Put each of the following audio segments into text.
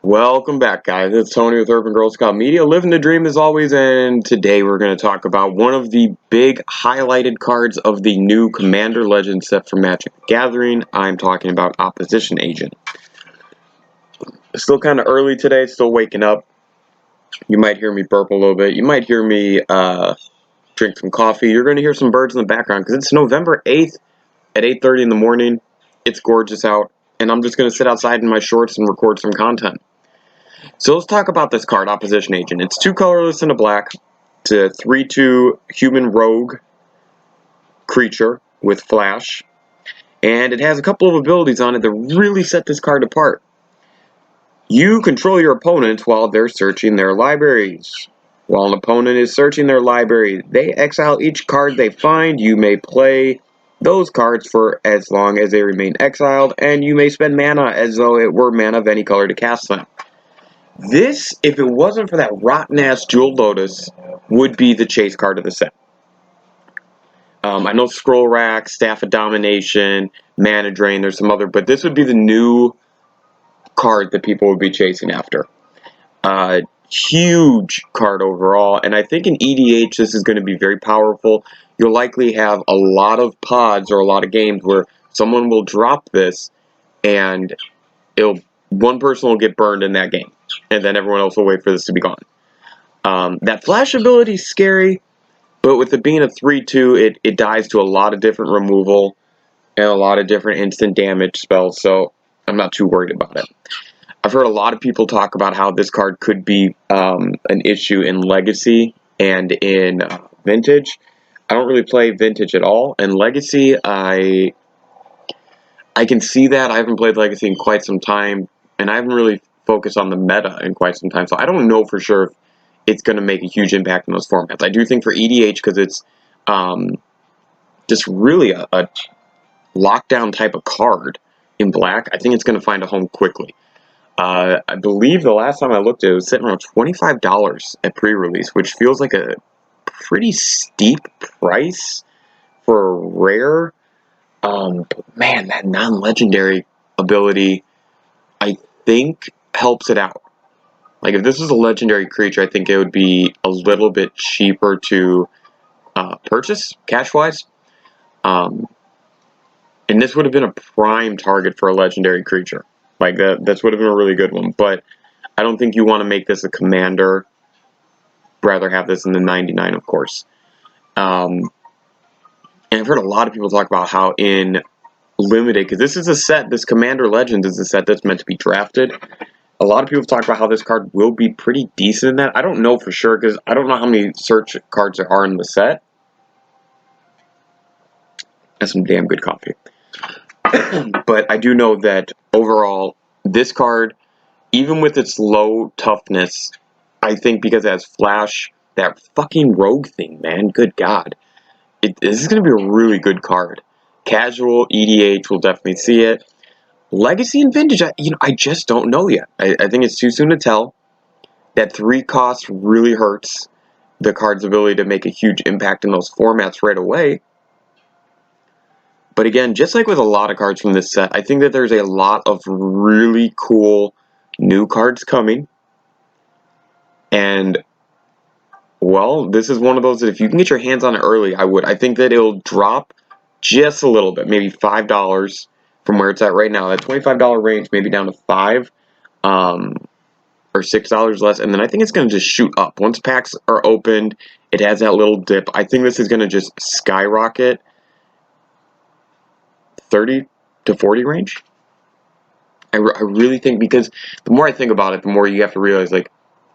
Welcome back, guys. It's Tony with Urban Girl Scout Media, living the dream as always, and today we're going to talk about one of the big highlighted cards of the new Commander Legend set for Magic the Gathering. I'm talking about Opposition Agent. It's still kind of early today, still waking up. You might hear me burp a little bit. You might hear me drink some coffee. You're going to hear some birds in the background because it's November 8th at 8:30 in the morning. It's gorgeous out, and I'm just going to sit outside in my shorts and record some content. So let's talk about this card, Opposition Agent. It's 2 colorless and a black. It's a 3/2 human rogue creature with flash. And it has a couple of abilities on it that really set this card apart. You control your opponents while they're searching their libraries. While an opponent is searching their library, they exile each card they find. You may play those cards for as long as they remain exiled, and you may spend mana as though it were mana of any color to cast them. This, if it wasn't for that rotten-ass Jeweled Lotus, would be the chase card of the set. I know Scroll Rack, Staff of Domination, Mana Drain, there's some other, but this would be the new card that people would be chasing after. Huge card overall, and I think in EDH this is going to be very powerful. You'll likely have a lot of pods or a lot of games where someone will drop this, and one person will get burned in that game, and then everyone else will wait for this to be gone. That flash ability is scary, but with it being a 3/2, it dies to a lot of different removal and a lot of different instant damage spells, so I'm not too worried about it. I've heard a lot of people talk about how this card could be an issue in Legacy and in Vintage. I don't really play Vintage at all. In Legacy, I can see that. I haven't played Legacy in quite some time, and I haven't really focused on the meta in quite some time, so I don't know for sure if it's going to make a huge impact in those formats. I do think for EDH, because it's just really a lockdown type of card in black, I think it's going to find a home quickly. I believe the last time I looked at it, it was sitting around $25 at pre-release, which feels like a pretty steep price for a rare. But man, that non-legendary ability, I think, helps it out. Like, if this was a legendary creature, I think it would be a little bit cheaper to purchase, cash-wise. And this would have been a prime target for a legendary creature. Like, that would have been a really good one. But I don't think you want to make this a commander. Rather have this in the 99, of course. And I've heard a lot of people talk about how in Limited, because this is a set, this Commander Legends is a set that's meant to be drafted. A lot of people talk about how this card will be pretty decent in that. I don't know for sure, because I don't know how many search cards there are in the set. That's some damn good coffee. But I do know that overall, this card, even with its low toughness, I think because it has flash, that fucking rogue thing, man, good god. This is going to be a really good card. Casual, EDH, will definitely see it. Legacy and Vintage, I just don't know yet. I think it's too soon to tell. That 3 cost really hurts the card's ability to make a huge impact in those formats right away. But again, just like with a lot of cards from this set, I think that there's a lot of really cool new cards coming. And, well, this is one of those that if you can get your hands on it early, I would. I think that it'll drop just a little bit, maybe $5 from where it's at right now. That $25 range, maybe down to $5 or $6 less. And then I think it's going to just shoot up. Once packs are opened, it has that little dip. I think this is going to just skyrocket 30 to 40 range. I really think, because the more I think about it, the more you have to realize, like,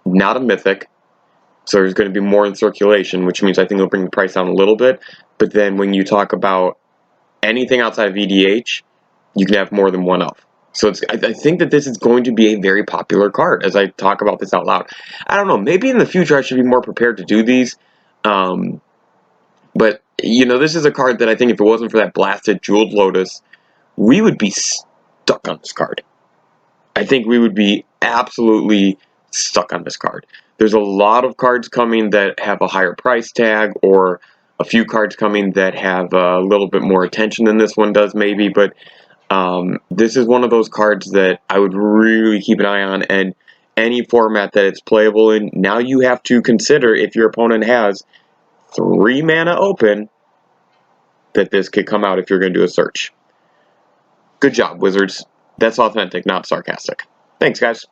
not a mythic, so there's going to be more in circulation, which means I think it'll bring the price down a little bit. But then when you talk about anything outside of EDH, you can have more than one of. So I think that this is going to be a very popular card as I talk about this out loud. I don't know, maybe in the future I should be more prepared to do these. But, this is a card that I think if it wasn't for that blasted Jeweled Lotus, we would be stuck on this card. I think we would be absolutely stuck on this card. There's a lot of cards coming that have a higher price tag, or a few cards coming that have a little bit more attention than this one does, maybe, but This is one of those cards that I would really keep an eye on, and any format that it's playable in, now you have to consider if your opponent has 3 mana open, that this could come out if you're going to do a search. Good job, Wizards. That's authentic, not sarcastic. Thanks, guys.